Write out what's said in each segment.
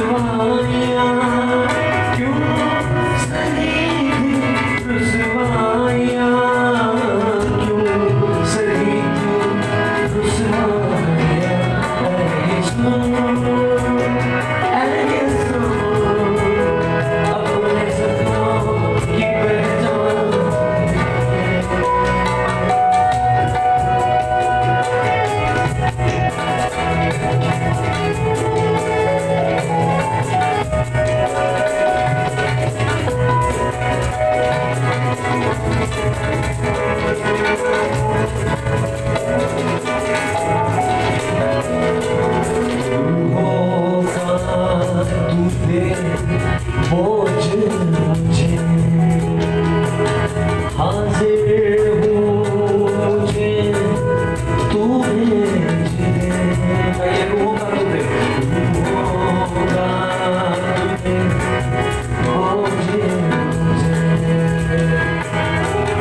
रुसवाइयाँ क्यों सही थी रुसवाइयाँ क्यों सही थी रुसवाइयाँ अपने सपनों की पहचान बोझ मुझे हाजिर हूँ मुझे तू भेज दे मैं ये रूह का तुझे बोझ मुझे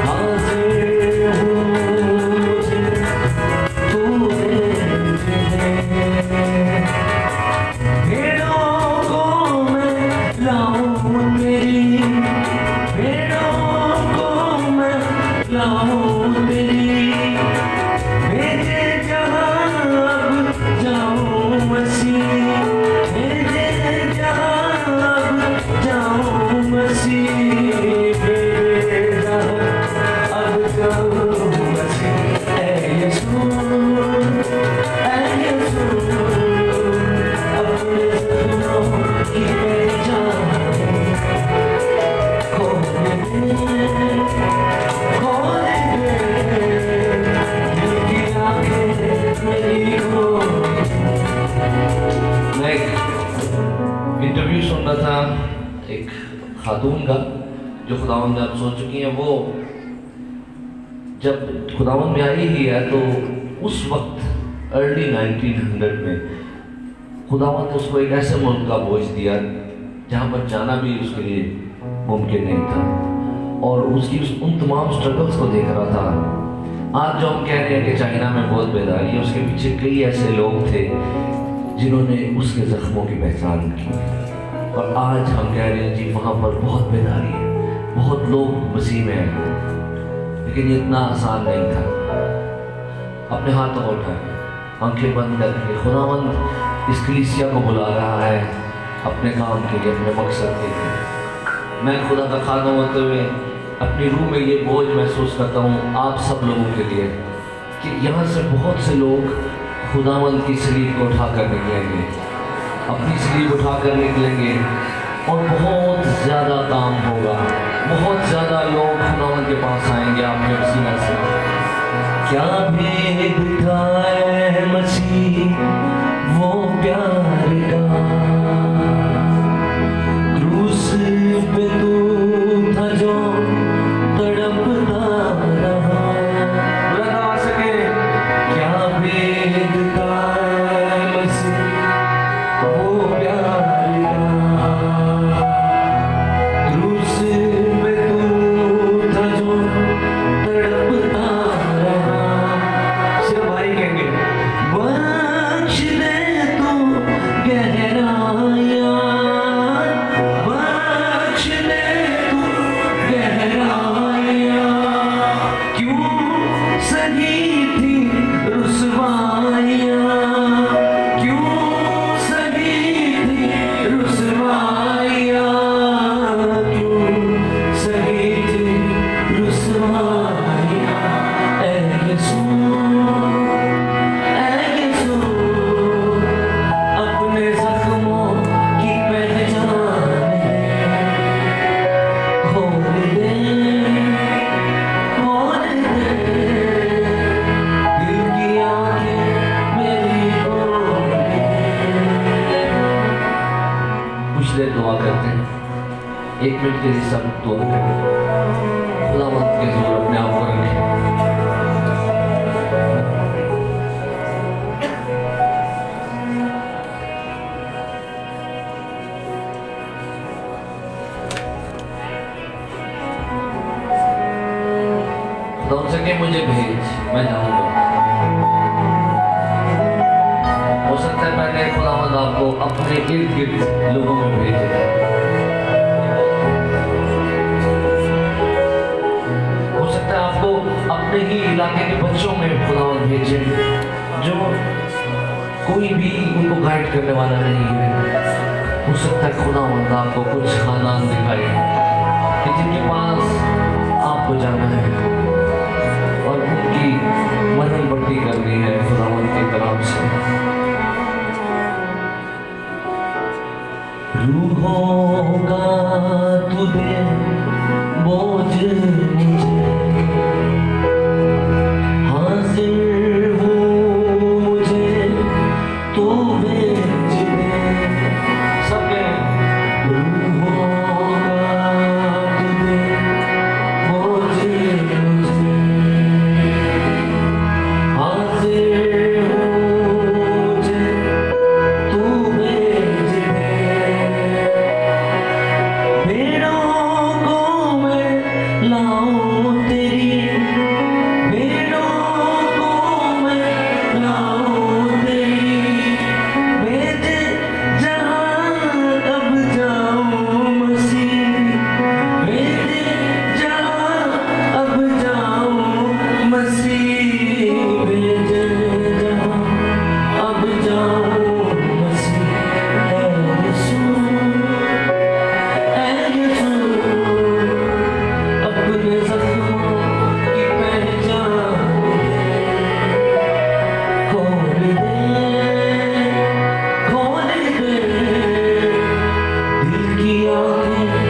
हाजिर हूँ मुझे तू भेज दे लाऊं तेरी मेरे जहां अब जाऊं मसीह मेरे जहां अब जाऊं मसीह मेरे जहां अब जाऊं मसीह ऐ यीशु अपने सपनों की पहचान मैं एक इंटरव्यू सुन रहा था एक खातून का जो खुदावंद में अब सो चुकी हैं। वो जब खुदावंद में आई ही है तो उस वक्त अर्ली 1900 में खुदावंद ने उसको एक ऐसे मुल्क का बोझ दिया जहाँ पर जाना भी उसके लिए मुमकिन नहीं था और उसकी उन तमाम स्ट्रगल्स को देख रहा था। आज जो हम कह रहे हैं कि चाइना में बहुत बेदारी है, उसके पीछे कई ऐसे लोग थे जिन्होंने उसके जख्मों की पहचान की और आज हम कह रहे हैं जी वहाँ पर बहुत बेदारी है, बहुत लोग मसीह में हैं, लेकिन ये इतना आसान नहीं था। अपने हाथों को उठाएं, आंखें बंद करके खुदावंद इस कलीसिया को बुला रहा है अपने काम के लिए, अपने मकसद के लिए। मैं खुदा का खाना होते हुए अपनी रूह में ये बोझ महसूस करता हूँ आप सब लोगों के लिए कि यहाँ से बहुत से लोग खुदावंद की सलीब को उठाकर निकलेंगे, अपनी सलीब उठाकर निकलेंगे और बहुत ज़्यादा काम होगा, बहुत ज़्यादा लोग खुदावंद के पास आएंगे आपके सीना से। क्या भेद था ऐ मसीह वो प्यार का, क्रूस पे तू था जो तड़पता रहा, बुरा ना सके। क्या भेद था मसीह वो प्यार का, क्रूस पे तू था जो तड़पता रहा। सिर्फ भाई कहेंगे बख्श दे तू गहराइयाँ, दुआ करते हैं, 1 मिनट के लिए सब दुआ करें, खुदावंद के हुजूर अपने आप को रखें। खुदा सके मुझे भेज, मैं जाऊंगा। हो सकता है है पहले खुदावंद आपको अपने इर्द गिर्द लोगों में भेजेगा। हो सकता है आपको अपने ही इलाके के बच्चों में खुदावंद भेजे जो कोई भी उनको गाइड करने वाला नहीं है। हो सकता है खुदावंद आपको कुछ खानदान दिखाए कि जिनके पास आपको जाना है और उनकी मरहम पट्टी करनी है खुदावंद के कलाम से। रूहों का तुझे बोझ मुझे हाजिर हूँ मुझे तू भेज दे। सबके रूहों का तुझे बोझ मुझे हाजिर हूँ मुझे तू भेज दे। भेड़ों को मैं लाऊं तेरी, भेड़ों को मैं लाऊं तेरी, भेज जहाँ अब जाऊं मसीह, भेज जहाँ अब जाऊं मसीह, भेज जहाँ अब जाऊं मसीह। ऐ यीशु, अपने ज़ख्मों की पहचान खोल दे दिल की आँखें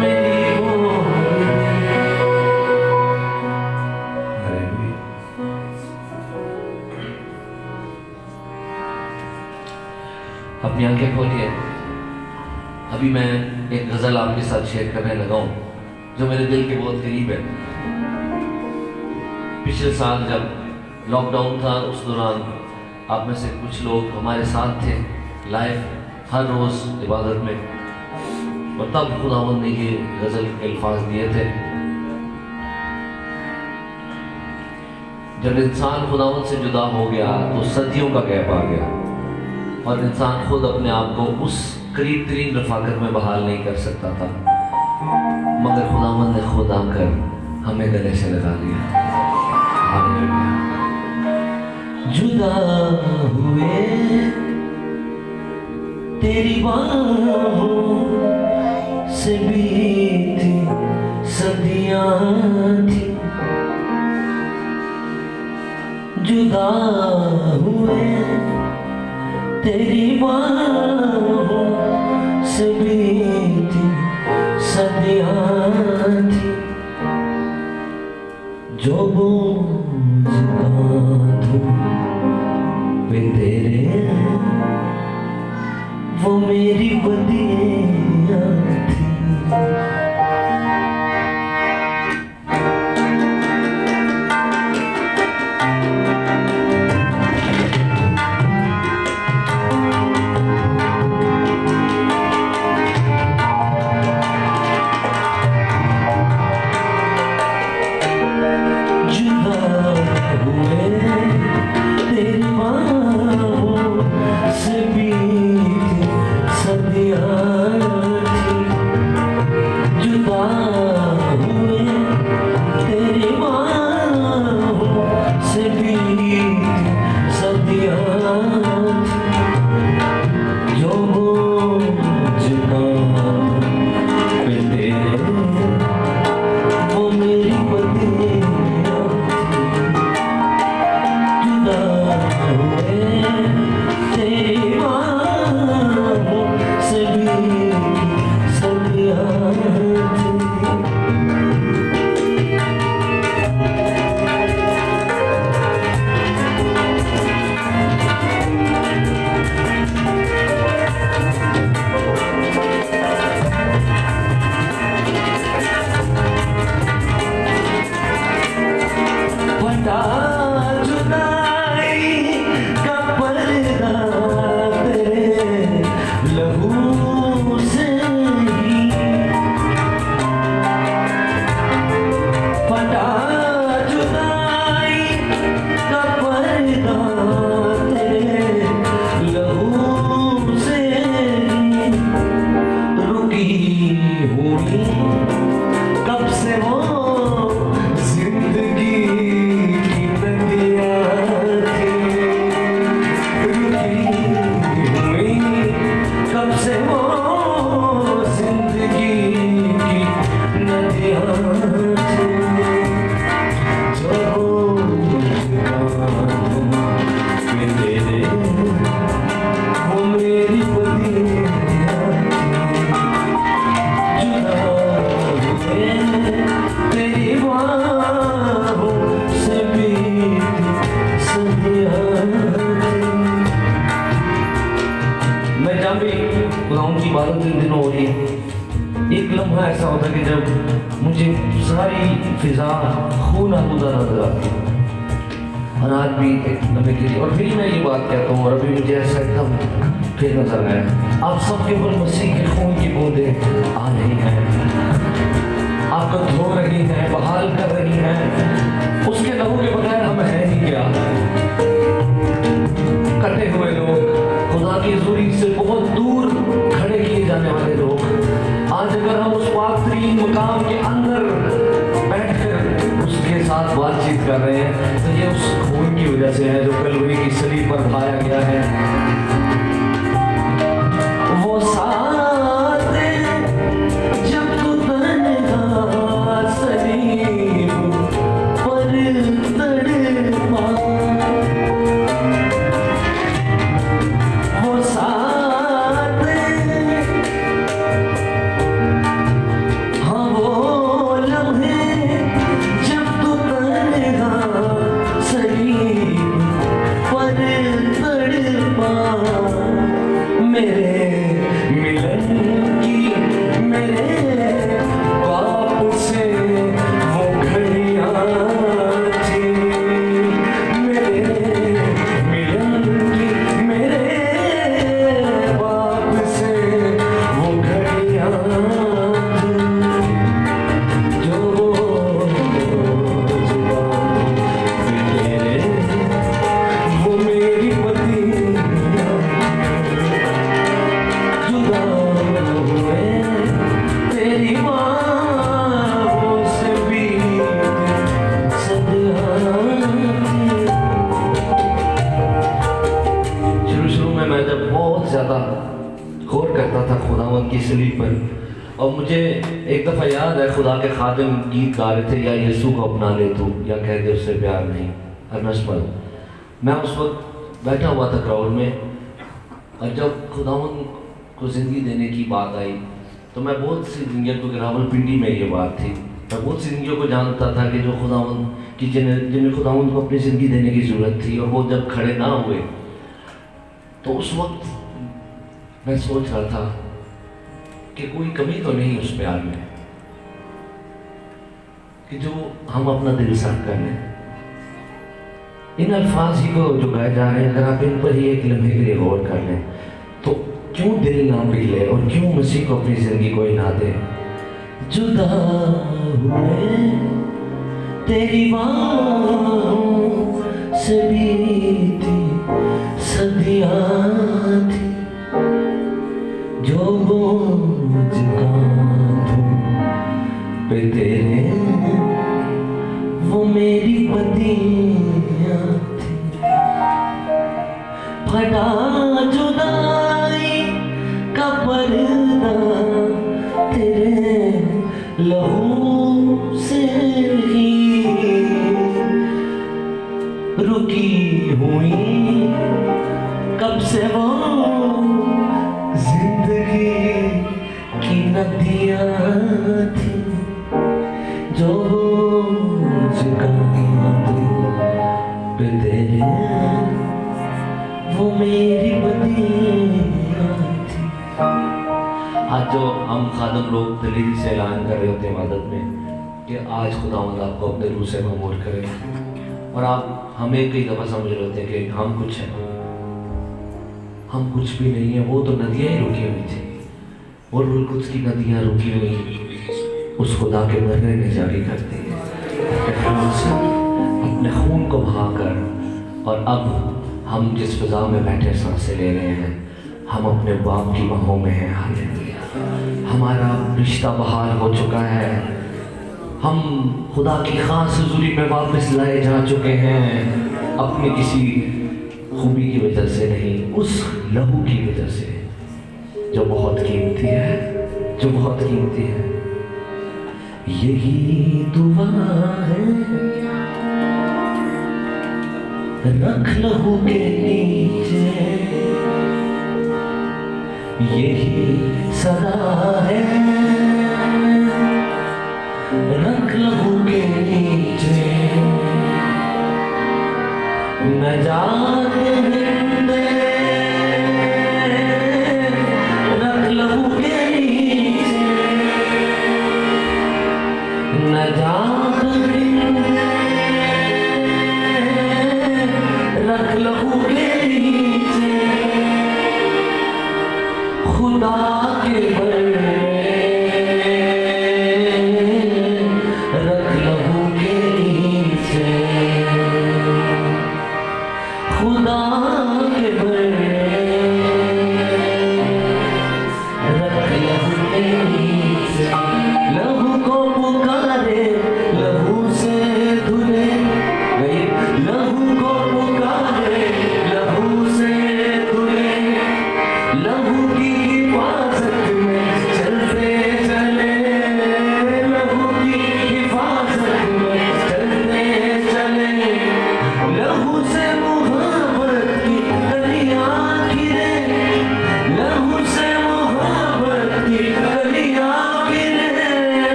मेरी खोल दे। अपनी आंखें खोलिए। अभी मैं एक गज़ल आपके साथ शेयर करने लगा हूँ जो मेरे दिल के बहुत करीब है। पिछले साल जब लॉकडाउन था उस दौरान आप में से कुछ लोग हमारे साथ थे लाइव हर रोज़ इबादत में, और तब खुदावंद ने ये गज़ल के अल्फाज दिए थे। जब इंसान खुदावंद से जुदा हो गया तो सदियों का गैप आ गया और इंसान खुद अपने आप को उस करीब तरीन रफाकत में बहाल नहीं कर सकता था, मगर खुदावंद ने खुद आकर हमें गले से लगा लिया। हालेलुया। जुदा हुए तेरी बाहों से बीती सदियां थी, जुदा हुए तेरी बाहों से बीती सदियां थी, जो बोझ बांधूं वे तेरे वो मेरी बदियां थी। लहू से वो जिंदगी की नदियाँ थी, जो तेरे वो मेरी बदियाँ थी, जुदा हुए तेरी बाहों से बीती सदियाँ थी। मैं जब भी खुदावंद की इबादत इन दिनों हो रही है, एक लम्हा ऐसा होता है कि जब मुझे सारी फिजा खून आलूदा नजर आती है, और आज भी एक लम्हे के लिए, और फिर मैं ये बात कहता हूँ, और अभी मुझे ऐसा एकदम फिर नजर आया, आप सबके ऊपर मसीह के खून की बूंदें आ रही हैं, आपको धो रही हैं, बहाल कर रही हैं। उसके लहू के बगैर हम हैं ही क्या? कटे हुए लोग, खुदा की हुजूरी से बहुत दूर खड़े किए जाने वाले लोग, आज अगर हम उस पाकतरीन मकाम के अंदर बैठकर उसके साथ बातचीत कर रहे हैं, तो ये उस खून की वजह से है जो कलवरी की सलीब पर बहाया गया है। वो साथ जब तू तन्हा सलीब पर तड़पा, वो साथ, हाँ वो लम्हे जब तू तन्हा सलीब पर तड़पा, मेरे मिलन की मेरे बाप से वो घड़ियाँ थी, मेरे मिलन की मेरे बाप से वो घड़ियाँ थी, जो तेरे वो मेरी बदियाँ, जुदा हुए तेरी बाहों से बीते सदियाँ थी। शुरू में मैं जब बहुत ज़्यादा गौर करता था खुदावंद की सलीब पर, और मुझे एक दफ़ा याद है खुदा के खादिम गीत गा रहे थे, या यीशु को अपना ले तू, या कह दे उससे प्यार नहीं, अर्नस्मल। मैं उस वक्त बैठा हुआ था क्राउड में, और जब खुदावंद को ज़िंदगी देने की बात आई, तो मैं बहुत सी जिंदगियों को, रावलपिंडी में ये बात थी, मैं बहुत सी जिंदगियों को जानता था कि जो खुदावंद की जिन्हें खुदावंद को अपनी ज़िंदगी देने की ज़रूरत थी, और वो जब खड़े ना हुए, तो उस वक्त मैं सोच रहा था कि कोई कमी तो नहीं उस प्यार में कि जो हम अपना दिल साफ कर लें। इन अल्फाज ही को जो गाए जा रहे हैं, अगर आप इन पर ही एक लम्हे के लिए गौर कर लें, तो क्यों दिल ना पिघले और क्यों मसीह को अपनी जिंदगी को हिला दे। जुदा हुए तेरी बाहों से बीती सदियाँ थी, जो बोझ कांधों पे तेरे वो मेरी बदियाँ थी, फटा जुदाई का पर्दा तेरे लहू से ही रुकी हुई, कब से वो जिंदगी की नदियाँ थी, जो पे तेरे वो मेरी बदियाँ थी। आज जो हम खादम लोग दलील से ऐलान कर रहे होते हैं इबादत में कि आज खुदावंद आपको अपने रूह से ममूर करे, और आप हमें कई दफ़ा समझ रहे होते हैं कि हम कुछ हैं, हम कुछ भी नहीं है। वो तो नदियाँ ही रुकी हुई थी, और कुछ की नदियाँ रुकी हुई उस खुदा के मरने में जारी करती है अपने खून को बहाकर। और अब हम जिस फिजा में बैठे सांसें ले रहे हैं, हम अपने बाप की बाहों में हैं। हालेलुया, हमारा रिश्ता बहाल हो चुका है, हम खुदा की खास हुजूरी में वापस लाए जा चुके हैं, अपनी किसी खूबी की वजह से नहीं, उस लहू की वजह से जो बहुत कीमती है, जो बहुत कीमती है। यही दुआ है, रख लहू के नीचे, यही सदा है, रख लहू के नीचे। न जाने हिंदे, रख लहू के नीचे, न जाने हिंदे, रख लहू के नीचे। खुदा के बड़े रख लहू के नीचे, खुदा के बड़े रख लहू के नीचे। लहू को पुकारे, लहू से धुले गई, लहू को पुकारे, लहू से धुले, लहू की हिफाजत में चलते चले, लहू की हिफाजत में चलते चले। लहू से मोहब्बत की गलियां घिरे, लहू से मोहब्बत की गलियां घिरे।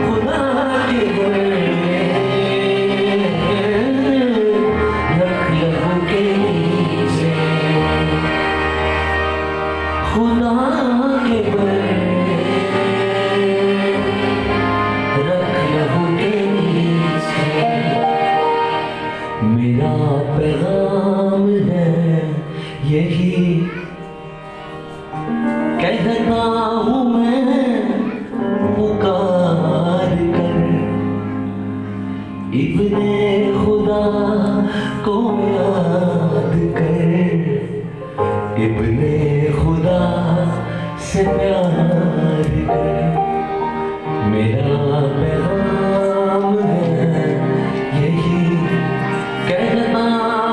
खुदा के बड़े रख लहू के नीचे, खुदा के बड़े रख लहू के नीचे। मेरा पैगाम है यही, कहता हूँ मैं पुकार कर, इब्ने खुदा को याद कर, इब्ने खुदा से प्यार कर। मेरा पैगाम है यही, कहता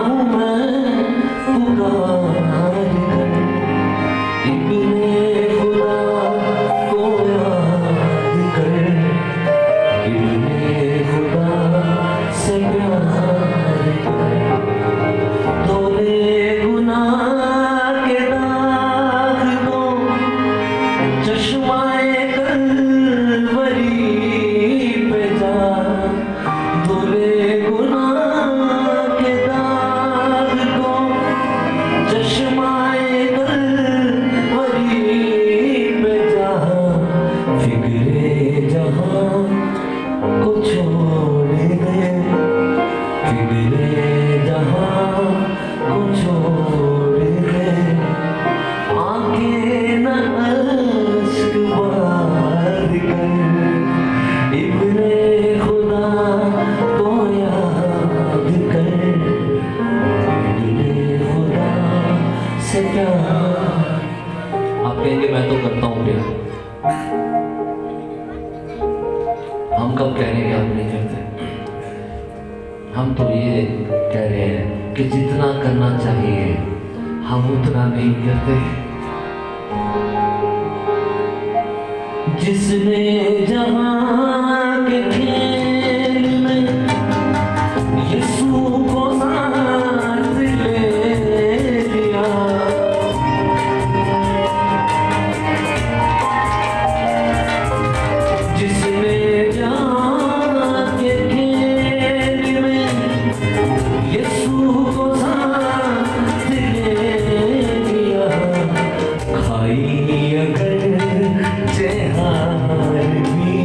हूँ मैं पुकार कर, इब्ने खुदा को याद कर, इब्ने खुदा से प्यार कर। धोले गुनाह के दाग को चश्माए कलवरी पे जा, धोले गुनाह के दाग को चश्माए कलवरी पे जा। फिक्रे जहां को छोड़ दे, फिक्रे जहां को छोड़ दे, आंखें न अश्क बार कर, इब्ने खुदा को याद कर, इब्ने खुदा से प्यार। आप कहेंगे मैं तो करता हूँ प्यार, हम कब कह रहे हैं कि आप नहीं करते? हम तो ये कह रहे हैं कि जितना करना चाहिए हम उतना नहीं करते। जिसने जहां के खेल में यीशु को साथ ले लिया, जिसने जहां के खेल में यीशु को साथ ले लिया। खाई अगर चेहार भी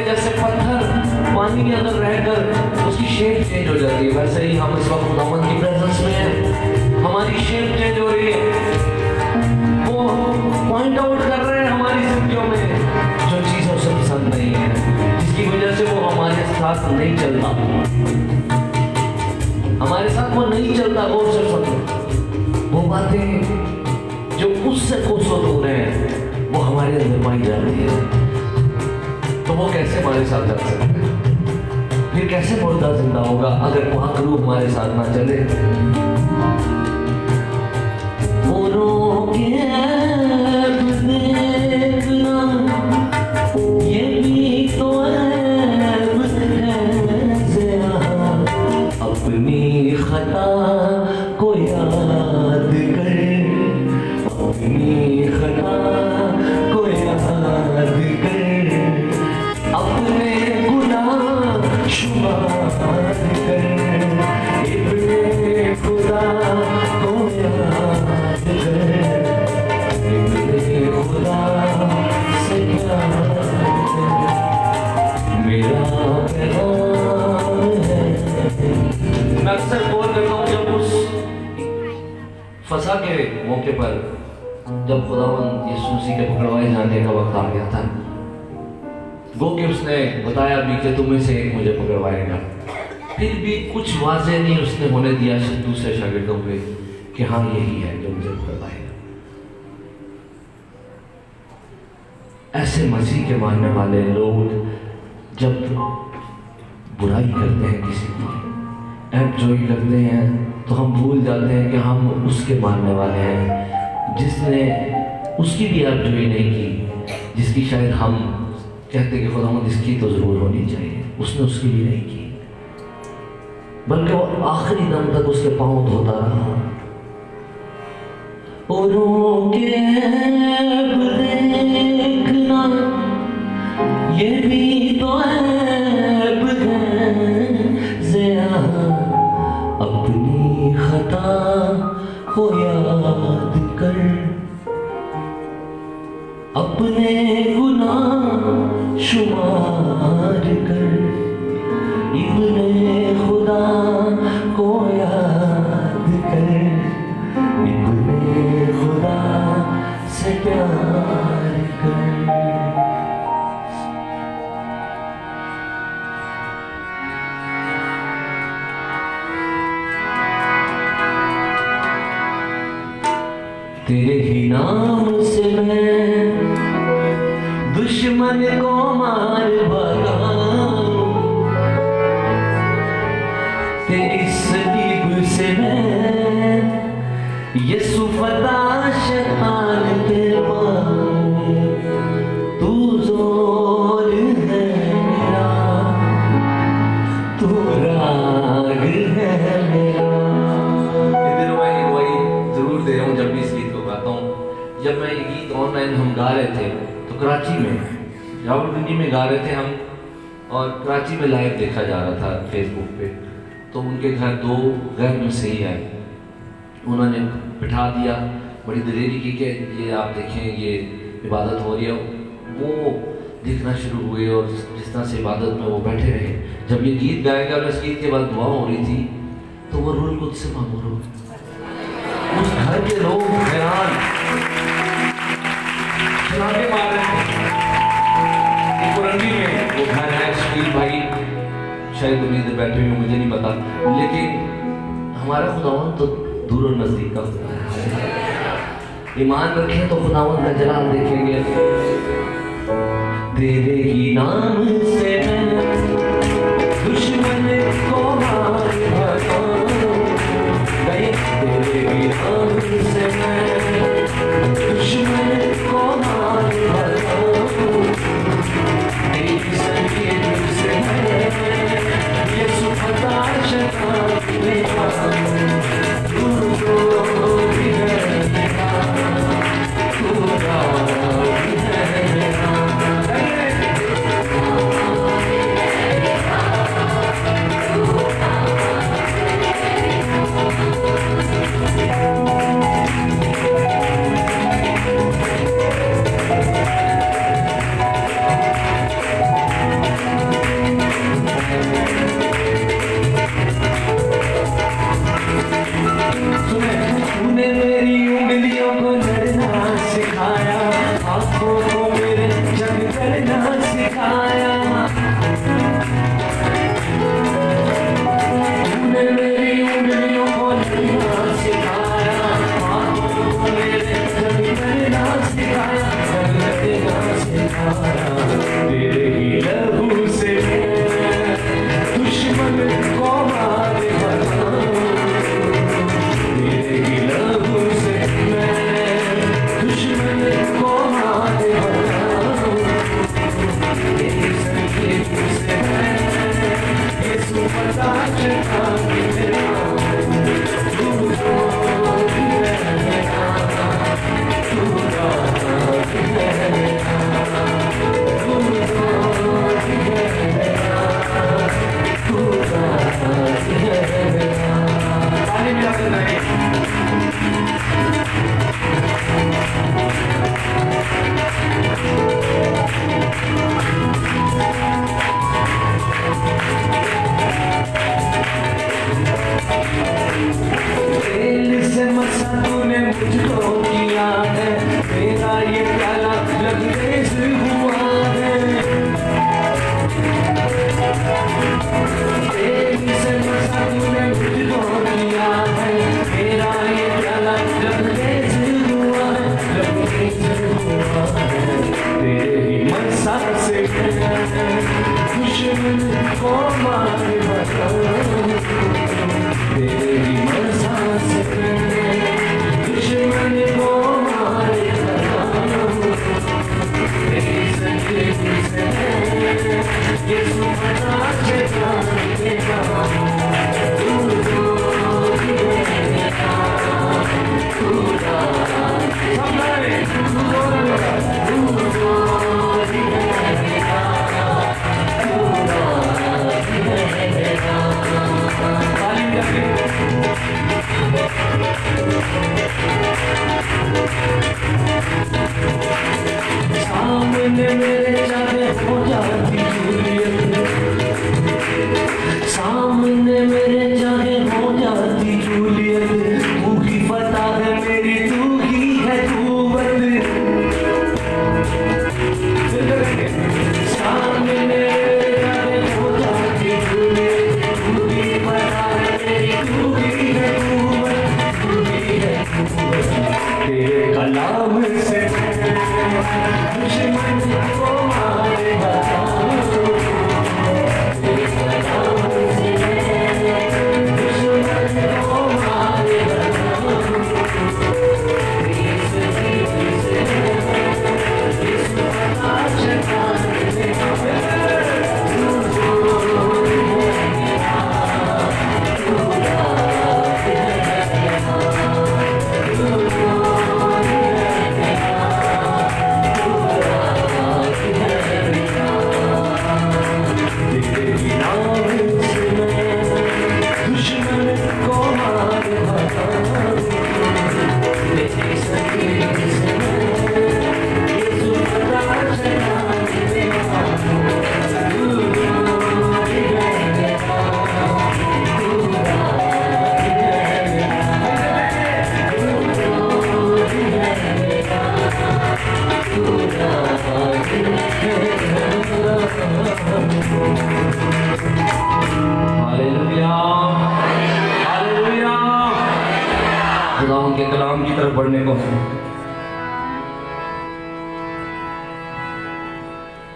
जैसे पत्थर पानी के अंदर रहकर उसकी शेप चेंज हो जाती है, वैसे ही हम इस वक्त खुदावंद की प्रेजेंस में हैं, हमारी शेप चेंज हो रही है। वो पॉइंट आउट कर रहे हैं हमारी जिंदगियों में जो चीज़ उसे पसंद नहीं है, जिसकी वजह से वो हमारे साथ नहीं चलता, हमारे साथ वो नहीं चलता। वो सिर्फ वो बातें जो उससे कोसों दूर हैं वो हमारे अंदर पाई जाती है, तो वो कैसे हमारे साथ चल सकते हैं? फिर कैसे मुर्दा जिंदा होगा अगर पाक रूह हमारे साथ ना चले? ये भी तो ऐब है ज़रा, अपनी खता को याद कर, अपनी खता को याद कर, अपने गुनाह शुमार कर, इब्ने खुदा को याद कर, इब्ने खुदा से प्यार कर, मेरा पैगाम है। मैं अक्सर बोल करता हूँ जब उस फसा के मौके पर जब खुदावंद यीशु मसीह के पकड़वाए जाने का वक्त आ गया था, गो कि उसने बताया भी कि तुम में से एक मुझे पकड़वाएगा, फिर भी कुछ वाजे नहीं उसने होने दिया दूसरे शागिर्दों पे कि हाँ यही है जो मुझे पकड़वाएगा। ऐसे मसीह के मानने वाले लोग जब बुराई करते हैं, किसी की एंजॉय करते हैं, तो हम भूल जाते हैं कि हम उसके मानने वाले हैं जिसने उसकी भी एंजॉय नहीं की, जिसकी शायद हम कहते कि खुदावंद इसकी तो जरूर होनी चाहिए, उसने उसकी भी नहीं की, बल्कि वो आखिरी दम तक उसके पांव धोता रहा। औरों के ऐब देखना ये भी तो ऐब है ज़रा, अपनी खता को याद कर, अपने गुनाह शुमार कर, इब्ने खुदा को याद कर, इब्ने खुदा से प्यार कर। तेरे ही नाम से मैं दुश्मन को मार भगाऊं, तेरी सलीब से मैं यीशु फदा शैतान के पाऊं, तू जोर है मेरा, तू राग है मेरा। ये दिनों में एक वही जरूर दे रहा हूँ जब भी इस गीत को गाता हूँ। जब मैं ये गीत ऑनलाइन हम गा रहे थे तो कराची में रावलपिंडी में गा रहे थे हम, और कराची में लाइव देखा जा रहा था फेसबुक पे, तो उनके घर दो गैर मसीही आए, उन्होंने बिठा दिया, बड़ी दलेरी की कि ये आप देखें ये इबादत हो रही है। वो देखना शुरू हुए और जिस तरह से इबादत में वो बैठे रहे। जब ये गीत गाया गया और इस गीत के बाद दुआ हो रही थी तो वो रूल कुछ से मामूर हो गए। उस घर के लोग हैरान छलांगे मार रहे थे। कुरंडी में वो घर है, शकील भाई शायद उम्मीद बैठे हुए, मुझे नहीं पता, लेकिन हमारा खुदावंद तो दूर और नजदीक का खुदा है। ईमान रखें तो खुदावंद का जलाल देखेंगे। तेरे ही नाम से मैं दुश्मन को मार भगाऊं, तेरे ही नाम से मैं दुश्मन को मार भगाऊं, ना सिखाया, तूने मेरी उंगलियों को लिखना सिखाया, हाथों को मेरे चलना सिखाया, चलना सिखाया। तेरे ही लहू से दुश्मन को मार बनाऊं, तेरे ही लहू से मैं दुश्मन को मार बनाऊं। तेरी संगीत से मैं यीशु पता चला कि तेरा तू तो है मेरा, तू राज है मेरा, तू तो है मेरा, तू राज है मेरा। ताली मिला के गाएं। तेल से मसा तूने मुझको किया है, तेरा ये प्याला लबरेज हुआ है। तेल से मसा तूने मुझको किया है, तेरा ये प्याला लबरेज हुआ है, लबरेज हुआ है। तेरे ही मसा से दुश्मन को मार बनाऊं, तेरे ही मसा से दुश्मन को मार बनाऊं। तेरी संगीत से यीशु पता चला मेरा, तू तो है मेरा, तू राज है मेरा, तू तो है मेरा, तू राज है मेरा। ताली बजाइए। सामने मेरे चाहे हो जाती जूलियत, सामने मेरे चाहे हो जाती जूलियत, तू ही पता है मेरी, तू ही है कुव्वत। सामने मेरे चाहे हो जाती जूलियत, तू ही पता है मेरी, तू ही है कुव्वत, तू ही है कुव्वत। तेरे कलाम से दुश्मन को मार बनाऊं, तेरे कलाम से दुश्मन को मार बनाऊं। तेरी संगीत से यीशु पता चला मेरा, तू तो है मेरा, तू राज है मेरा, तू तो है मेरा, तू राज है मेरा। तेरे ही नाम से मैं दुश्मन को मार बनाऊं, तेरी संगीत से यीशु पता चला मेरा, तू है मेरा, तू राज है मेरा, तू है मेरा, तू राज है मेरा। Hallelujah, hallelujah. खुदावंद के कलाम की तरफ बढ़ने को है।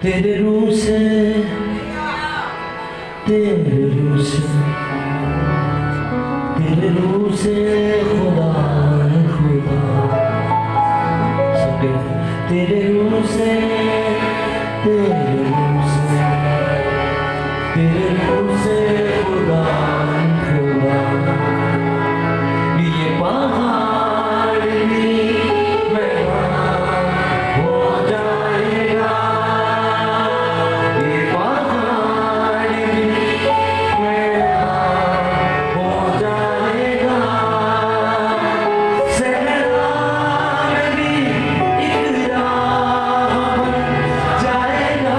तेरे रूह से, तेरे रूह से, तेरे रूह से खुदा खुदा सबके, तेरे रूह से, तेरे रूह से, तेरे रूह से खुदा खुदा। ये पहाड़ भी मैदान हो जाएगा, ये पहाड़ भी मैदान हो जाएगा, सहरा भी एक राह बन जाएगा।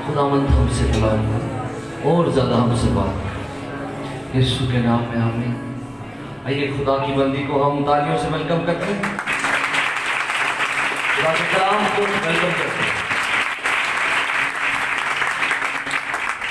खुदावंद हमसे कलाम और ज़्यादा हमसे बात, यीशु के नाम में आमीन। आइए खुदा की बंदी को हम तालियों से वेलकम करते हैं, खुदा के कलाम को वेलकम करते हैं।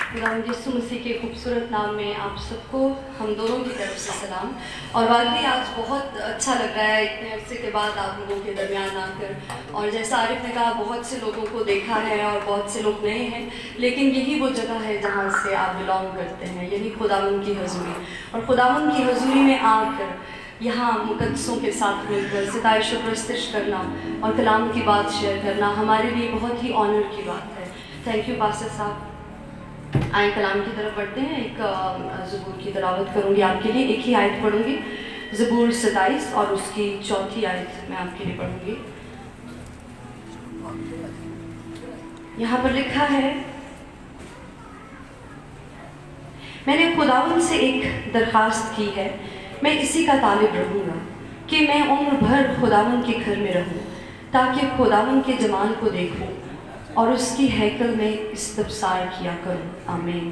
खुदावंद यीशु मसीह के खूबसूरत नाम में आप सबको हम दोनों की तरफ से सलाम। और वाकई आज बहुत अच्छा लग रहा है इतने अरसे के बाद आप लोगों के दरमियान आकर। और जैसा आरिफ ने कहा, बहुत से लोगों को देखा है और बहुत से लोग नए हैं, लेकिन यही वो जगह है जहाँ से आप बिलोंग करते हैं, यानी खुदावंद की हजूरी। और खुदावंद की हजूरी में आकर यहाँ मुकद्दसों के साथ मिलकर सिताइश और प्रस्तुत करना और कलाम की बात शेयर करना हमारे लिए बहुत ही ऑनर की बात है। थैंक यू पास्टर साहब। आए कलाम की तरफ बढ़ते हैं। एक ज़बूर की तिलावत करूँगी आपके लिए, एक ही आयत पढ़ूँगी, ज़बूर 27 और उसकी चौथी आयत मैं आपके लिए पढ़ूँगी। यहाँ पर लिखा है, मैंने खुदावंद से एक दरख्वास्त की है, मैं इसी का तालिब रहूँगा कि मैं उम्र भर खुदावंद के घर में रहूँ, ताकि खुदावंद के जमाल को देखूँ और उसकी हैकल में इस्तबसार किया करूँ। आमीन।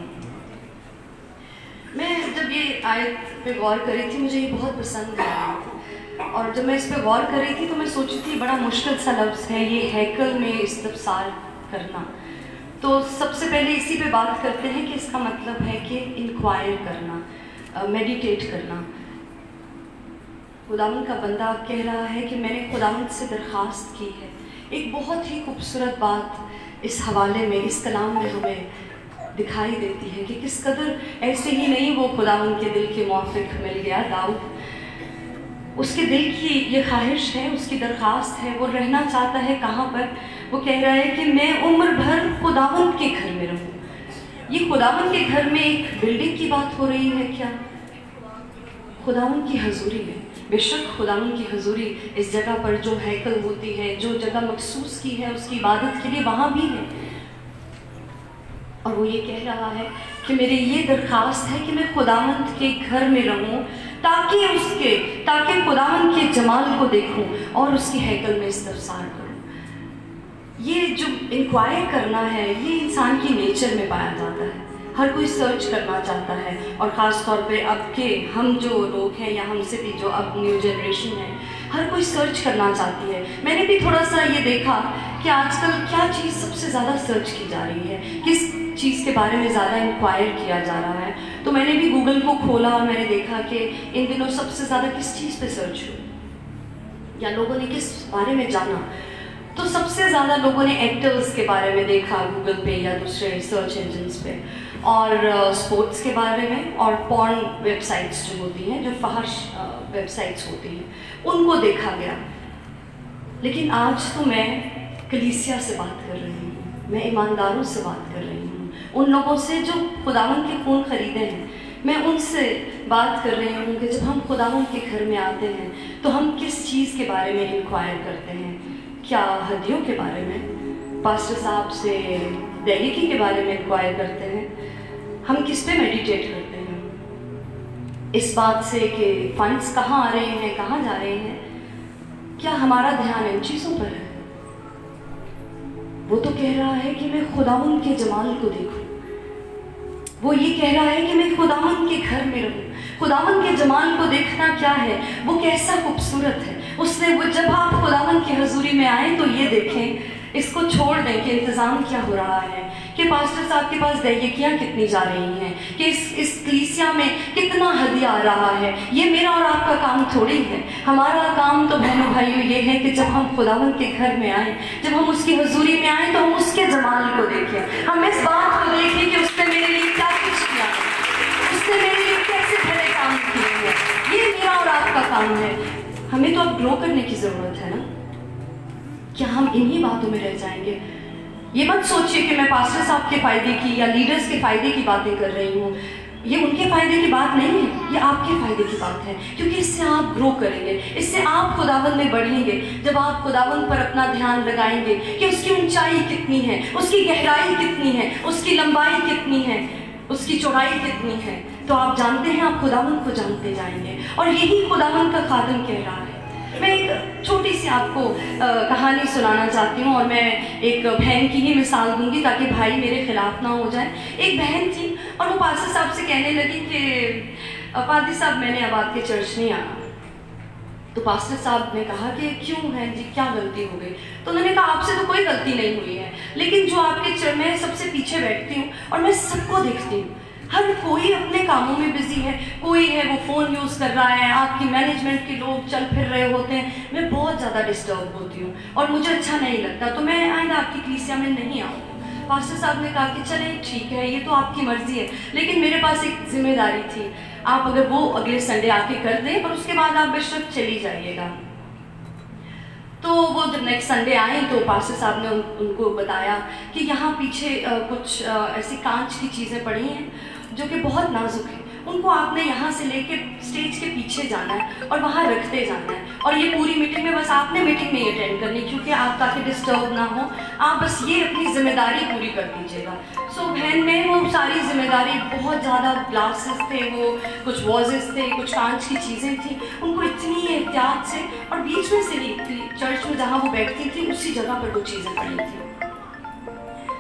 मैं जब ये आयत पे गौर कर रही थी, मुझे ये बहुत पसंद आई, और जब मैं इस पे गौर कर रही थी तो मैं सोची थी बड़ा मुश्किल सा लफ्ज़ है ये, हैकल में इस्तबसार करना। तो सबसे पहले इसी पे बात करते हैं कि इसका मतलब है कि इंक्वायर करना, मेडिटेट करना। खुदावंद का बंदा कह रहा है कि मैंने खुदावंद से दरख्वास्त की है। एक बहुत ही खूबसूरत बात इस हवाले में, इस कलाम में हमें दिखाई देती है कि किस कदर ऐसे ही नहीं वो खुदावंद के दिल के मुआफिक मिल गया दाऊद। उसके दिल की ये ख्वाहिश है, उसकी दरख्वास्त है, वो रहना चाहता है कहाँ पर? वो कह रहा है कि मैं उम्र भर खुदावंद के घर में रहूँ। ये खुदावंद के घर में एक बिल्डिंग की बात हो रही है क्या? खुदावंद की हजूरी में बेशक खुदावन की हजूरी इस जगह पर जो हैकल होती है, जो जगह मखसूस की है उसकी इबादत के लिए, वहाँ भी है। और वो ये कह रहा है कि मेरी ये दरख्वास्त है कि मैं खुदावंद के घर में रहूं ताकि खुदावंद के जमाल को देखूं और उसकी हैकल में इस्तफसार करूं। ये जो इंक्वायर करना है ये इंसान की नेचर में पाया जाता है। हर कोई सर्च करना चाहता है, और ख़ास तौर पे अब के हम जो लोग हैं या हमसे भी जो अब न्यू जनरेशन है, हर कोई सर्च करना चाहती है। मैंने भी थोड़ा सा ये देखा कि आजकल क्या चीज़ सबसे ज़्यादा सर्च की जा रही है, किस चीज़ के बारे में ज़्यादा इंक्वायर किया जा रहा है। तो मैंने भी गूगल को खोला और मैंने देखा कि इन दिनों सबसे ज़्यादा किस चीज़ पे सर्च हुई या लोगों ने किस बारे में जाना। तो सबसे ज़्यादा लोगों ने एक्टर्स के बारे में देखा गूगल पे या दूसरे सर्च इंजन्स पे, और स्पोर्ट्स के बारे में, और पॉर्न वेबसाइट्स जो होती हैं, जो फहश वेबसाइट्स होती हैं, उनको देखा गया। लेकिन आज तो मैं कलीसिया से बात कर रही हूँ, मैं ईमानदारों से बात कर रही हूँ, उन लोगों से जो खुदावंद के खून खरीदे हैं। मैं उनसे बात कर रही हूँ कि जब हम खुदावंद के घर में आते हैं तो हम किस चीज़ के बारे में इंक्वायर करते हैं। क्या हदियों के बारे में, पास्टर साहब से देलिकी के बारे में इंक्वायर करते हैं? हम किस पे मेडिटेट करते हैं? इस बात से कि फंड्स कहाँ आ रहे हैं, कहाँ जा रहे हैं? क्या हमारा ध्यान इन चीज़ों पर है? वो तो कह रहा है कि मैं खुदावंद के जमाल को देखूं। वो ये कह रहा है कि मैं खुदावंद के घर में रहूं। खुदावंद के जमाल को देखना क्या है, वो कैसा खूबसूरत है। उसने वो जब आप खुदावंद की हजूरी में आए तो ये देखें, इसको छोड़ दें कि इंतज़ाम क्या हो रहा है, कि पास्टर साहब के पास दैयकियाँ कितनी जा रही हैं, कि इस कलीसिया में कितना हदिया आ रहा है। ये मेरा और आपका काम थोड़ी है। हमारा काम तो बहनों भाइयों ये है कि जब हम खुदावंद के घर में आए, जब हम उसकी हजूरी में आए, तो हम उसके जमाल को देखें। हम इस बात को देखें कि उसने मेरे लिए क्या कुछ किया, उसने मेरे लिए कैसे भले काम किए हैं। ये मेरा और आपका काम है। हमें तो अब ग्रो करने की ज़रूरत है ना। क्या हम इन्हीं बातों में रह जाएंगे? ये मत सोचिए कि मैं पास्टर साहब के फ़ायदे की या लीडर्स के फ़ायदे की बातें कर रही हूँ। ये उनके फ़ायदे की बात नहीं है, ये आपके फ़ायदे की बात है, क्योंकि इससे आप ग्रो करेंगे, इससे आप खुदावंद में बढ़ेंगे। जब आप खुदावंद पर अपना ध्यान लगाएंगे कि उसकी ऊंचाई कितनी है, उसकी गहराई कितनी है, उसकी लंबाई कितनी है, उसकी चौड़ाई कितनी है, तो आप जानते हैं, आप खुदावंद को जानते जाएंगे। और यही खुदावंद का खादिम कह रहा है। मैं एक छोटी सी आपको कहानी सुनाना चाहती हूँ, और मैं एक बहन की ही मिसाल दूंगी ताकि भाई मेरे खिलाफ ना हो जाए। एक बहन थी और वो पास्टर साहब से कहने लगी कि पादी साहब मैंने अब आपके चर्च नहीं आना। तो पास्टर साहब ने कहा कि क्यों है जी, क्या गलती हो गई? तो उन्होंने कहा आपसे तो कोई गलती नहीं हुई है, लेकिन जो आपके चर्च में सबसे पीछे बैठती हूँ और मैं सबको देखती हूँ, हर कोई अपने कामों में बिजी है, कोई है वो फ़ोन यूज़ कर रहा है, आपकी मैनेजमेंट के लोग चल फिर रहे होते हैं, मैं बहुत ज़्यादा डिस्टर्ब होती हूँ और मुझे अच्छा नहीं लगता, तो मैं आइंदा आपकी कलीसिया में नहीं आऊँगी। पास्टर साहब ने कहा कि चलें ठीक है, ये तो आपकी मर्ज़ी है, लेकिन मेरे पास एक जिम्मेदारी थी, आप अगर वो अगले संडे आके कर दें और उसके बाद आप बेशक चली जाइएगा। तो वो जब नेक्स्ट संडे आए तो पास्टर साहब ने उनको बताया कि यहाँ पीछे कुछ ऐसी कांच की चीज़ें पड़ी हैं जो कि बहुत नाजुक है, उनको आपने यहाँ से लेके स्टेज के पीछे जाना है और वहाँ रखते जाना है, और ये पूरी मीटिंग में बस आपने मीटिंग नहीं अटेंड करनी, क्योंकि आप ताकि डिस्टर्ब ना हो, आप बस ये अपनी जिम्मेदारी पूरी कर दीजिएगा। सो बहन में वो सारी जिम्मेदारी, बहुत ज़्यादा ग्लासेस थे, वो कुछ वॉजेस थे, कुछ कांच की चीज़ें थी, उनको इतनी एहतियात से, और बीच में से ही चर्च में जहाँ वो बैठती थी उसी जगह पर वो चीज़ें पड़ी थी।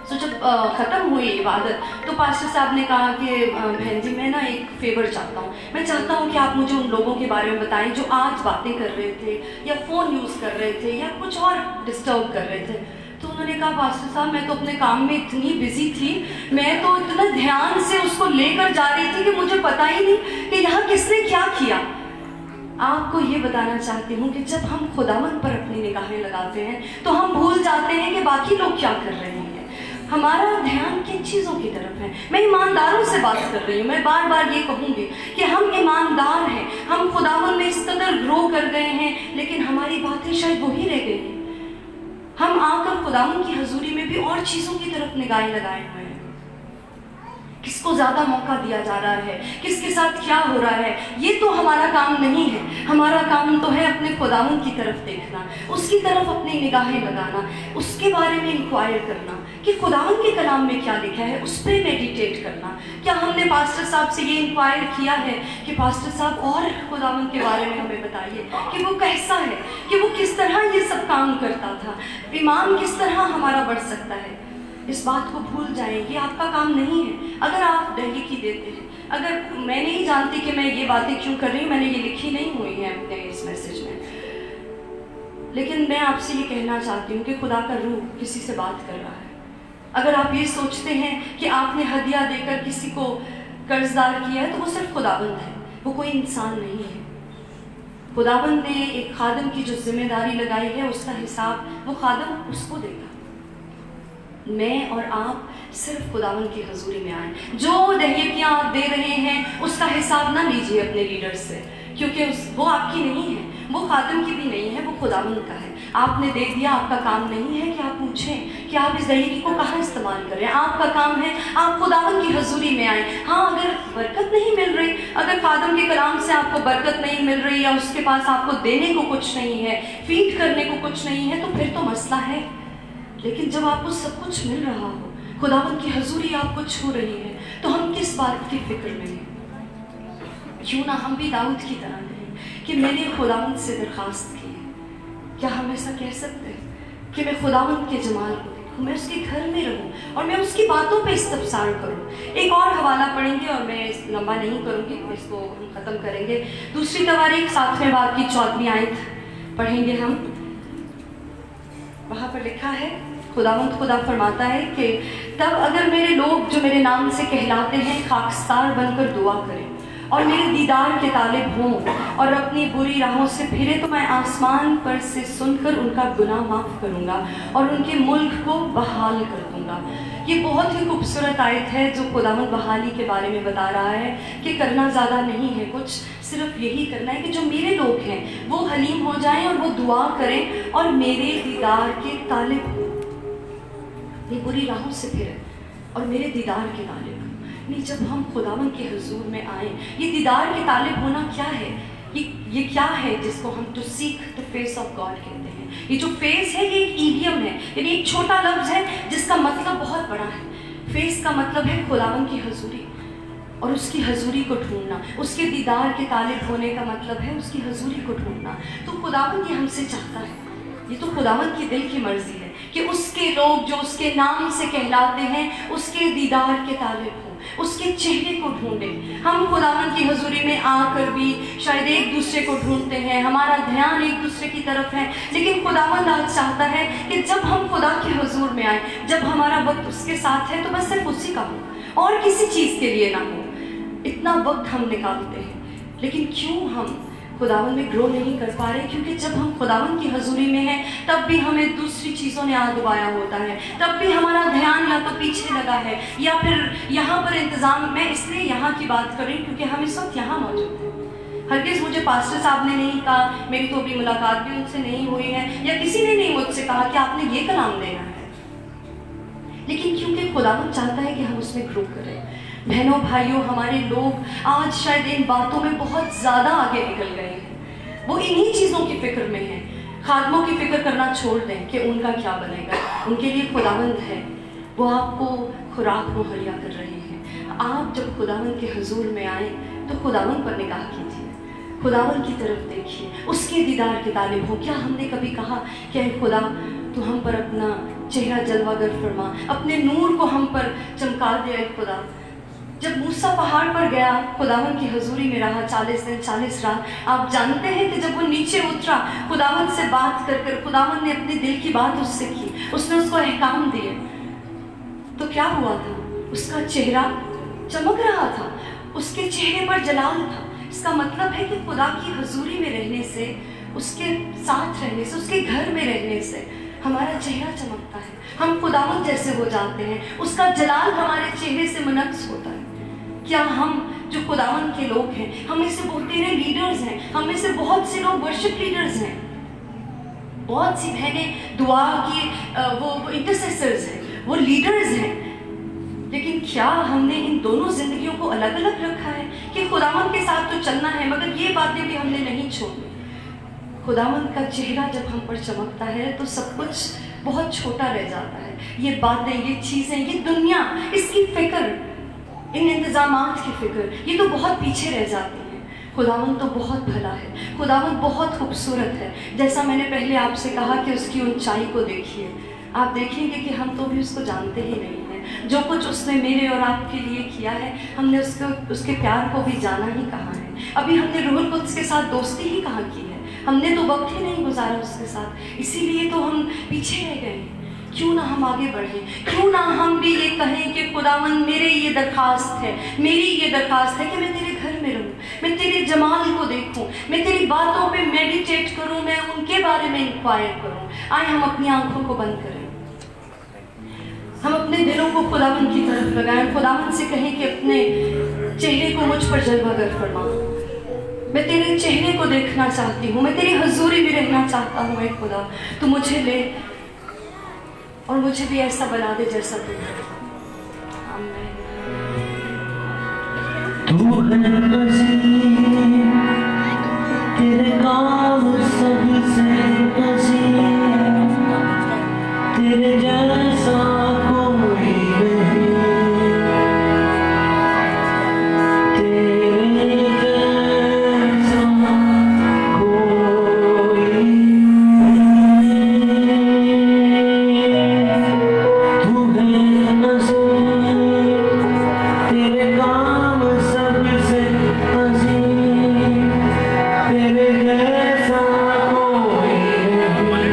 तो जब ख़त्म हुई इबादत तो पास्टर साहब ने कहा कि बहन जी मैं ना एक फेवर चाहता हूँ, मैं चाहता हूँ कि आप मुझे उन लोगों के बारे में बताएं जो आज बातें कर रहे थे या फ़ोन यूज़ कर रहे थे या कुछ और डिस्टर्ब कर रहे थे। तो उन्होंने कहा पास्टर साहब मैं तो अपने काम में इतनी बिजी थी, मैं तो इतना ध्यान से उसको लेकर जा रही थी कि मुझे पता ही नहीं कि यहाँ किसने क्या किया। आपको ये बताना चाहती हूँ कि जब हम खुदावंद पर अपनी निगाहें लगाते हैं तो हम भूल जाते हैं कि बाकी लोग क्या कर रहे हैं। हमारा ध्यान किन चीज़ों की तरफ है। मैं ईमानदारों से बात कर रही हूँ, मैं बार बार ये कहूँगी कि हम ईमानदार हैं, हम खुदावंद में इस कदर ग्रो कर गए हैं, लेकिन हमारी बातें शायद वही रह गई हैं। हम आकर खुदावंद की हजूरी में भी और चीज़ों की तरफ निगाहें लगाए हुए हैं किसको ज़्यादा मौका दिया जा रहा है, किसके साथ क्या हो रहा है, ये तो हमारा काम नहीं है। हमारा काम तो है अपने खुदावंद की तरफ देखना, उसकी तरफ अपनी निगाहें लगाना, उसके बारे में इंक्वायर करना कि खुदावंद के कलाम में क्या लिखा है, उस पर मेडिटेट करना। क्या हमने पास्टर साहब से ये इंक्वायर किया है कि पास्टर साहब और खुदावंद के बारे में हमें बताइए कि वो कैसा है, कि वो किस तरह ये सब काम करता था, ईमान किस तरह हमारा बढ़ सकता है। इस बात को भूल जाएं, ये आपका काम नहीं है। अगर आप दहलीकी देते हैं, अगर मैं नहीं जानती कि मैं ये बातें क्यों कर रही हूँ, मैंने ये लिखी नहीं हुई है अपने इस मैसेज में, लेकिन मैं आपसे ये कहना चाहती हूँ कि खुदा का रूह किसी से बात कर रहा है। अगर आप ये सोचते हैं कि आपने हदिया देकर किसी को कर्जदार किया है, तो वो सिर्फ खुदाबंद है, वो कोई इंसान नहीं है। खुदाबंद ने एक खादम की जो जिम्मेदारी लगाई है, उसका हिसाब वो खादम उसको देगा। मैं और आप सिर्फ खुदावंद की हजूरी में आए। जो दहलीकियाँ आप दे रहे हैं उसका हिसाब ना लीजिए अपने लीडर से, क्योंकि वो आपकी नहीं है, वो खादम की भी नहीं है, वो खुदावंद का है। आपने दे दिया, आपका काम नहीं है कि आप पूछें कि आप इस दहलीकी को कहाँ इस्तेमाल कर रहे हैं। आपका काम है आप खुदावंद की हजूरी में आए। हाँ, अगर बरकत नहीं मिल रही, अगर खादम के कलाम से आपको बरकत नहीं मिल रही, या उसके पास आपको देने को कुछ नहीं है, फीड करने को कुछ नहीं है, तो फिर तो मसला है। लेकिन जब आपको सब कुछ मिल रहा हो, खुदावंद की हजूरी आपको छू रही है, तो हम किस बात की फिक्र में हैं? क्यों ना हम भी दाऊद की तरह कहें कि मैंने खुदावंद से दरखास्त की है। क्या हम ऐसा कह सकते हैं कि मैं खुदावंद के जमाल को देखूं, मैं उसके घर में रहूं और मैं उसकी बातों पे इस्तफसार करूं। एक और हवाला पढ़ेंगे और मैं लंबा नहीं करूंगी, इसको हम ख़त्म करेंगे। दूसरी तवारीख 7वें बाब की 14वीं आयत पढ़ेंगे हम। वहाँ पर लिखा है, खुदा फरमाता है कि तब अगर मेरे लोग जो मेरे नाम से कहलाते हैं खाकसार बनकर दुआ करें और मेरे दीदार के तालिब हों और अपनी बुरी राहों से फिरे, तो मैं आसमान पर से सुनकर उनका गुनाह माफ़ करूँगा और उनके मुल्क को बहाल कर दूँगा। ये बहुत ही खूबसूरत आयत है जो खुदावंद बहाली के बारे में बता रहा है कि करना ज़्यादा नहीं है कुछ, सिर्फ यही करना है कि जो मेरे लोग हैं वो हलीम हो जाएं और वो दुआ करें और मेरे दीदार के तालिब हों, ये बुरी राहों से फिरे और मेरे दीदार के तालिब हों। नहीं, जब हम खुदावंद के हुजूर में आए, ये दीदार के तालिब होना क्या है? ये क्या है जिसको हम to seek the face of God कहते हैं। ये जो फेस है ये एक ईडियम है, यानी एक छोटा लफ्ज़ है जिसका मतलब बहुत बड़ा है। फेस का मतलब है खुदावंद की हजूरी और उसकी हजूरी को ढूंढना। उसके दीदार के तालिब होने का मतलब है उसकी हजूरी को ढूंढना। तो खुदावंद ये हमसे चाहता है, ये तो खुदावंद की दिल की मर्जी है कि उसके लोग जो उसके नाम से कहलाते हैं उसके दीदार के तालिब हों, उसके चेहरे को ढूंढें। हम खुदावंद की हजूरी में आकर भी शायद एक दूसरे को ढूंढते हैं, हमारा ध्यान एक दूसरे की तरफ है, लेकिन खुदावंद आज चाहता है कि जब हम खुदा के हजूर में आए, जब हमारा वक्त उसके साथ है, तो बस सिर्फ उसी का हो और किसी चीज़ के लिए ना हो। इतना वक्त हम निकालते हैं, लेकिन क्यों हम खुदावंद में ग्रो नहीं कर पा रहे? क्योंकि जब हम खुदावंद की हजूरी में हैं तब भी हमें दूसरी चीज़ों ने आ डुबाया होता है, तब भी हमारा ध्यान या तो पीछे लगा है या फिर यहाँ पर इंतज़ाम। मैं इसलिए यहाँ की बात कर रही हूँ क्योंकि हम इस वक्त यहाँ मौजूद हैं। हरगिज़ मुझे पास्टर साहब ने नहीं कहा, मेरी तो अभी मुलाकात भी उनसे नहीं हुई है, या किसी ने नहीं मुझसे कहा कि आपने ये कलाम देना है, लेकिन क्योंकि खुदावंद चाहता है कि हम उसमें ग्रो करें। बहनों भाइयों, हमारे लोग आज शायद इन बातों में बहुत ज़्यादा आगे निकल गए हैं, वो इन्हीं चीज़ों की फ़िक्र में हैं। खादमों की फ़िक्र करना छोड़ दें कि उनका क्या बनेगा, उनके लिए खुदावंद है, वो आपको खुराक मुहैया कर रहे हैं। आप जब खुदावंद के हुजूर में आए तो खुदावंद पर निगाह कीजिए, खुदावंद की तरफ देखिए, उसके दीदार के तालिब हो। क्या हमने कभी कहा कि खुदा तो हम पर अपना चेहरा जलवागर फरमा, अपने नूर को हम पर चमका दे। खुदा जब मूसा पहाड़ पर गया, खुदावंद की हजूरी में रहा 40 दिन 40 रात, आप जानते हैं कि जब वो नीचे उतरा, खुदावंद से बात कर कर खुदावंद ने अपने दिल की बात उससे की, उसने उसको अहकाम दिए, तो क्या हुआ था? उसका चेहरा चमक रहा था, उसके चेहरे पर जलाल था। इसका मतलब है कि खुदा की हजूरी में रहने से, उसके साथ रहने से, उसके घर में रहने से हमारा चेहरा चमकता है, हम खुदावंद जैसे हो जाते हैं, उसका जलाल हमारे चेहरे से मुनक्स होता है। क्या हम जो खुदावंद के लोग हैं, हम में से बहुतेरे लीडर्स हैं, हम में से बहुत से लोग वर्शिप लीडर्स हैं, बहुत सी बहनें दुआ की वो इंटरसेसर्स हैं, वो लीडर्स हैं, लेकिन क्या हमने इन दोनों ज़िंदगियों को अलग अलग रखा है कि खुदावंद के साथ तो चलना है मगर ये बातें भी हमने नहीं छोड़नी। खुदावंद का चेहरा जब हम पर चमकता है तो सब कुछ बहुत छोटा रह जाता है। ये बातें, ये चीज़ें, ये दुनिया, इसकी फिक्र, इन इंतज़ामात की फिक्र, ये तो बहुत पीछे रह जाती हैं। खुदावंद तो बहुत भला है, खुदावंद बहुत खूबसूरत है। जैसा मैंने पहले आपसे कहा कि उसकी ऊंचाई को देखिए, आप देखेंगे कि हम तो भी उसको जानते ही नहीं हैं। जो कुछ उसने मेरे और आपके लिए किया है, हमने उसके प्यार को भी जाना ही कहाँ है। अभी हमने रूहुल कुद्स के साथ दोस्ती ही कहाँ की है, हमने तो वक्त ही नहीं गुजारा उसके साथ, इसीलिए तो हम पीछे रह गए। क्यों ना हम आगे बढ़ें, क्यों ना हम भी ये कहें कि खुदावंद मेरी ये दरख्वास्त है, मेरी ये दरख्वास्त है कि मैं तेरे घर में रहूं, मैं तेरे जमाल को देखूं, मैं तेरी बातों पे मेडिटेट करूं, मैं उनके बारे में इंक्वायर करूं। आए हम अपनी आंखों को बंद करें, हम अपने दिलों को खुदावंद की तरफ लगाएं, खुदावंद से कहें कि अपने चेहरे को मुझ पर जलवागर फरमा। मैं तेरे चेहरे को देखना चाहती हूँ, मैं तेरी हजूरी में रहना चाहता हूँ। ऐ खुदा, तू मुझे ले और मुझे भी ऐसा बना दे जैसा तू है। आमीन। तू है अजीम, तेरे काम सबसे अजीम, तेरे जैसा कोई नहीं, तेरे जैसा कोई नहीं। तू है अजीम, तेरे काम सबसे अजीम, तेरे जैसा कोई नहीं,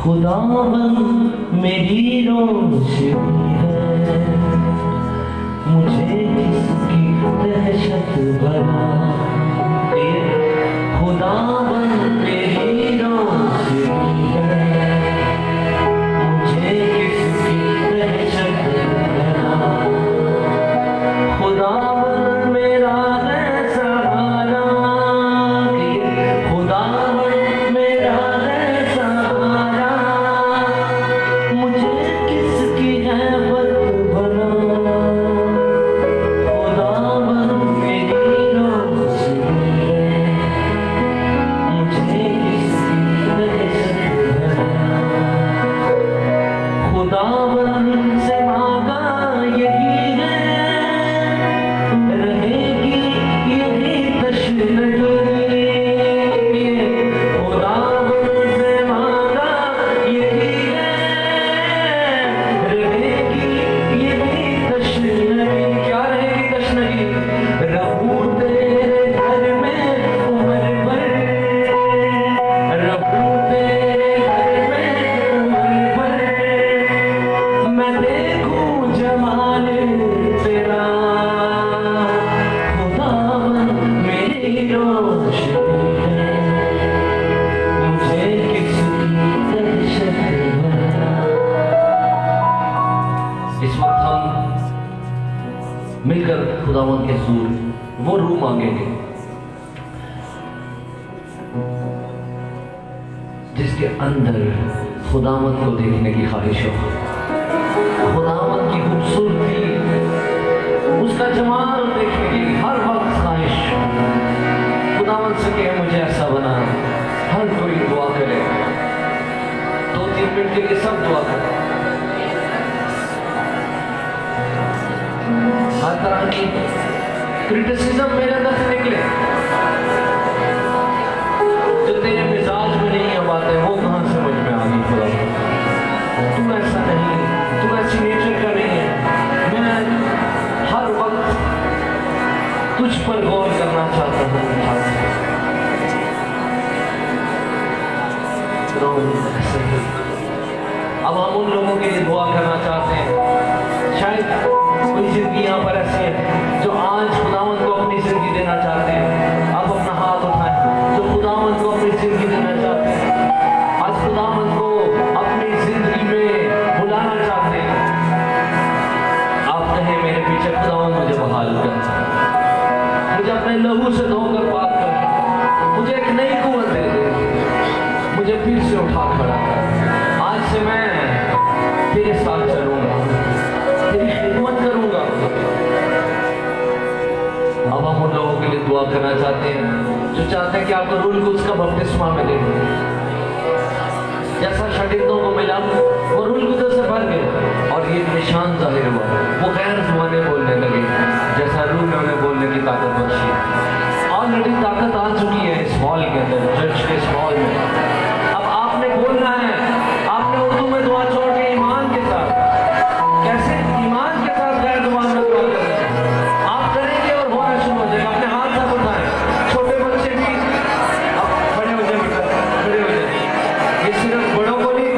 खुदावन मेरी रोशनी है, मुझे किसकी दहशत भला। खुदावन मेरी रोशनी है, मुझे किसकी दहशत भला। खुदावन मेरा है सहारा, खुदावन मेरा है सहारा, मुझे किसकी है बद भला। खुदावन मेरी रोशनी है, मुझे किसकी दहशत भला। खुदावन से मांगा यही है, रहेगी यही तशनगी। खुदावन से मांगा यही है, रहेगी यही तशनगी। क्या रहेगी तशनगी? रहूं तेरे घर में उम्र भर, रहूं तेरे घर में उम्र भर, मैं देखूं जमाल तेरा। खुदावन मेरी रोशनी है, मुझे किसकी दहशत भला। इस वक्त हम मिलकर खुदावंद के हुजूर वो रूह मांगेंगे जिसके अंदर खुदावंद को देखने की ख्वाहिश हो, खुदावंद की खूबसूरती, उसका जमाल देखने की हर वक्त ख्वाहिश। खुदावंद से कहे मुझे ऐसा बना। हर कोई दुआ करे, 2-3 मिनट के लिए सब दुआ करें। हर तरह की क्रिटिसिज्म मेरे अंदर से निकले, जो तेरे मिजाज में नहीं है बातें, वो कहाँ से मुझ में आ गई। खुदा तू ऐसा नहीं, तू ऐसी नेचर का नहीं है। मैं हर वक्त तुझ पर गौर करना चाहता हूँ। ऐसे ही अब हम उन लोगों के लिए दुआ करना चाहते हैं, शायद कोई जिंदगी यहाँ पर ऐसी है जो आज खुदावंद को अपनी जिंदगी देना चाहते हैं। आप अपना हाथ उठाएं जो खुदावंद को अपनी जिंदगी देना चाहते हैं, आज खुदावंद को अपनी जिंदगी में बुलाना चाहते हैं। आप कहें मेरे पीछे खुदावंद मुझे बहाल कर, मुझे अपने लहू से धोकर पाक कर, मुझे एक नई कुव्वत दे दे, मुझे फिर से उठा खड़ा कर। आज से मैं तेरे साथ चलूंगा, तेरी खिदमत करूंगा। अब हम उन लोगों के लिए दुआ करना चाहते हैं जो चाहते हैं कि आपको रूह कुद्स का बपतिस्मा मिले। जैसा शागिर्दों को मिला, वो रूह कुद्स से भर गए और ये निशान जाहिर हुआ, वो गैर ज़ुबानें बोलने लगे, जैसा रूह ने उन्हें बोलने की ताकत बख्शी। ऑलरेडी ताकत आ चुकी है इस हॉल के अंदर, चर्च के इस हॉल में। अब आपने बोलना है, आपने उर्दू में दुआ छोड़ के ईमान के साथ, कैसे ईमान के साथ गैर ज़ुबान में दुआ करना है। आप करेंगे और होना शुरू हो जाएगा। अपने हाथ से उठाएं, छोटे बच्चे भी अब खड़े हो जाए, खड़े हो जाए। ये सिर्फ बड़ों को नहीं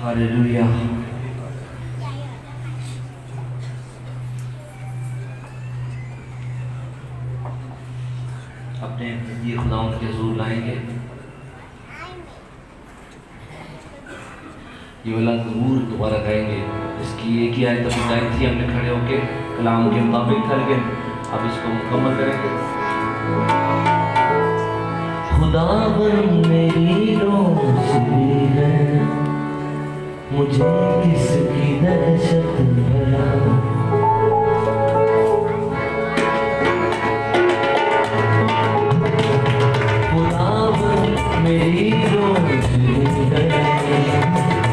हालेलुया। अपने ये खुदावंद के हुजूर लाएंगे। ये वाला ज़रूर दोबारा गाएंगे। इसकी एक ही आयत अभी गाई थी हमने खड़े होके कलाम के मुताबिक था, लेकिन अब इसको मुकम्मल करेंगे। खुदावन मेरी रोशनी है, मुझे किसकी दहशत भला। खुदावन मेरी रोशनी है,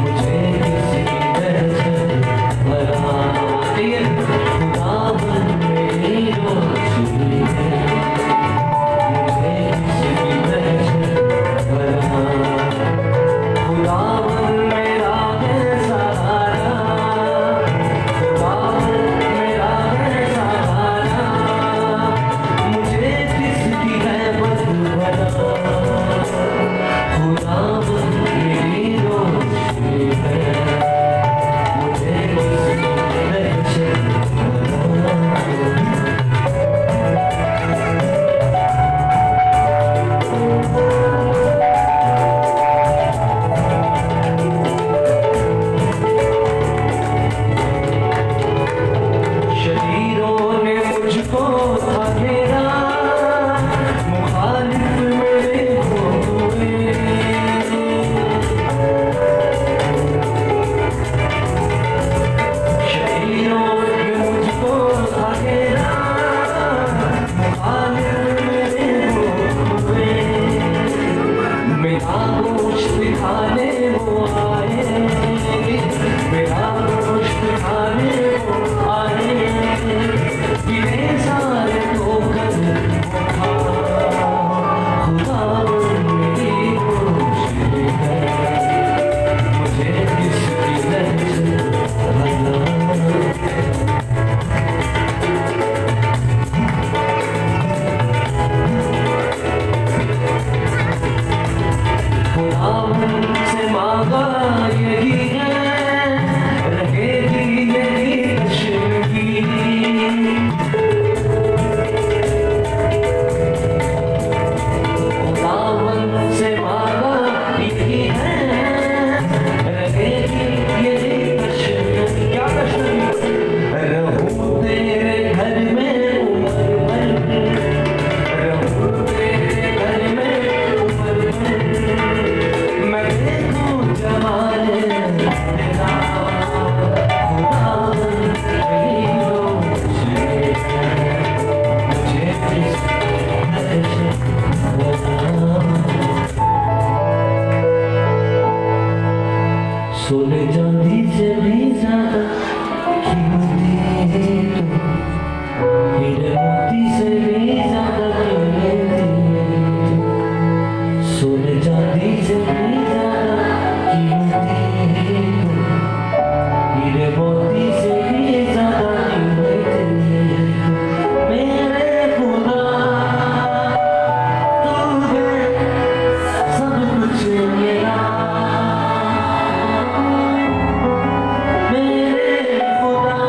मुझे किसकी दहशत भला। खुदावन मेरी रोशनी है, मुझे किसकी दहशत भला। खुदावन मेरा है सहारा, खुदावन मेरा है सहारा, मुझे किसकी रहमत भला। खुदावन मेरी रोशनी है, मुझे किसकी दहशत भला। शरीरों ने मुझको था घेरा, मुखालिफ मेरे हुए। शरीरों ने मुझको था घेरा, मुखालिफ मेरे हुए। मेरा गोश्त खाने वो आए, मेरा गोश्त खाने वो आए। गिरे सारे ठोकर वो खा। खुदावन मेरी रोशनी है, मुझे किसकी दहशत भला। खुदावन से मांगा यही है, रहेगी यही तशरीफ। खुदावन से मांगा यही है, रहेगी यही तशरीफ। क्या तशरीफ? रहूं तेरे घर में उम्र भर, रहूं तेरे घर में उम्र भर। मैं देखूं जमाल तेरा। खुदावन मेरी रोशनी है, मुझे किसकी दहशत भला। सोने चांदी से भी ज्यादा कीमती है तू, हीरे मोती से भी ज्यादा कीमती है तू। सोने चांदी से भी ज्यादा कीमती है तू, हीरे मोती से भी ज्यादा कीमती है तू। मेरे खुदा तू है सब कुछ मेरा। मेरे खुदा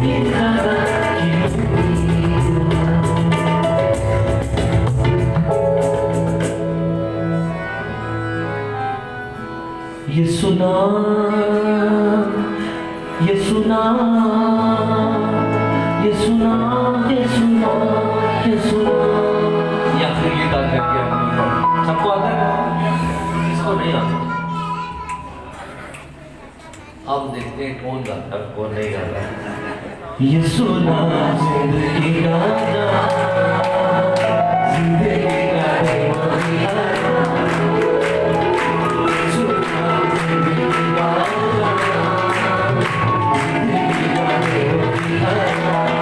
ये सुना, ये सुना, ये सुना, ये सुना, ये सुना। या फिर ये गा करके सबको आता है, किसको नहीं आता? अब देखते हैं कौन गाता है कौन नहीं गाता। ये सुना जिंदगी का जिंदगी का दीवाना। सुना जिंदगी का जिंदगी का दीवाना।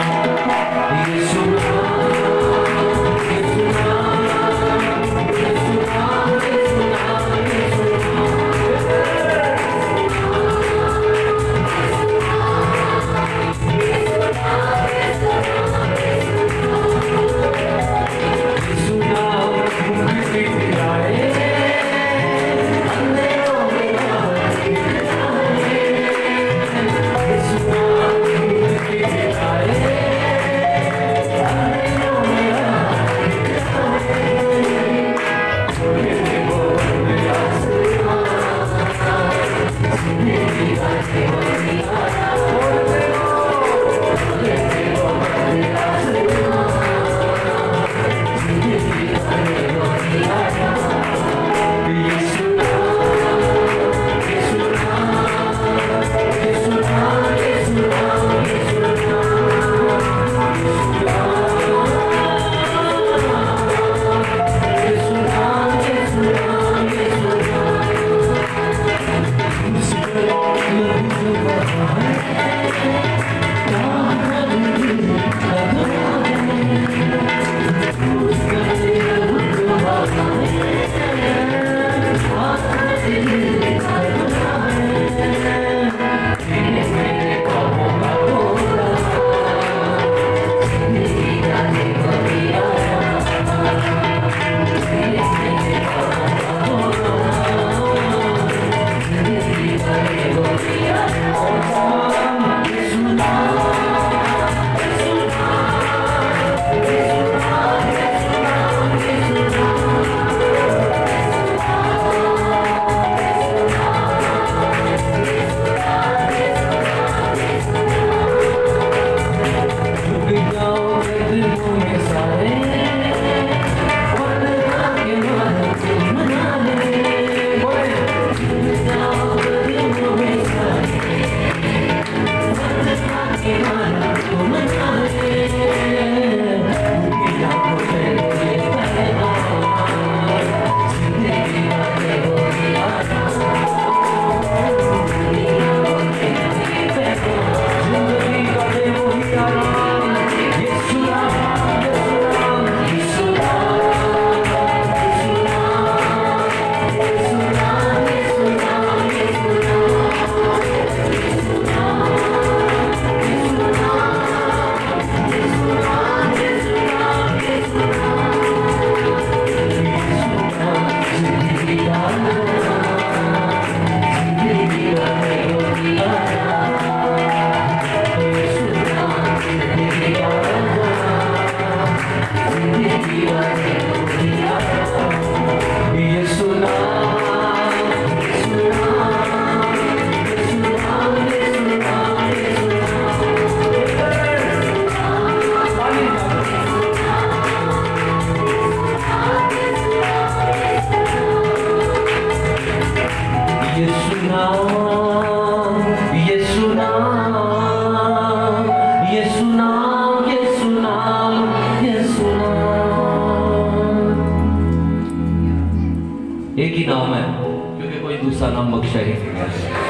ये सुना, ये सुना, ये सुना, ये सुना, ये सुना। एक ही नाम है क्योंकि कोई दूसरा नाम बख्शा ही नहीं है।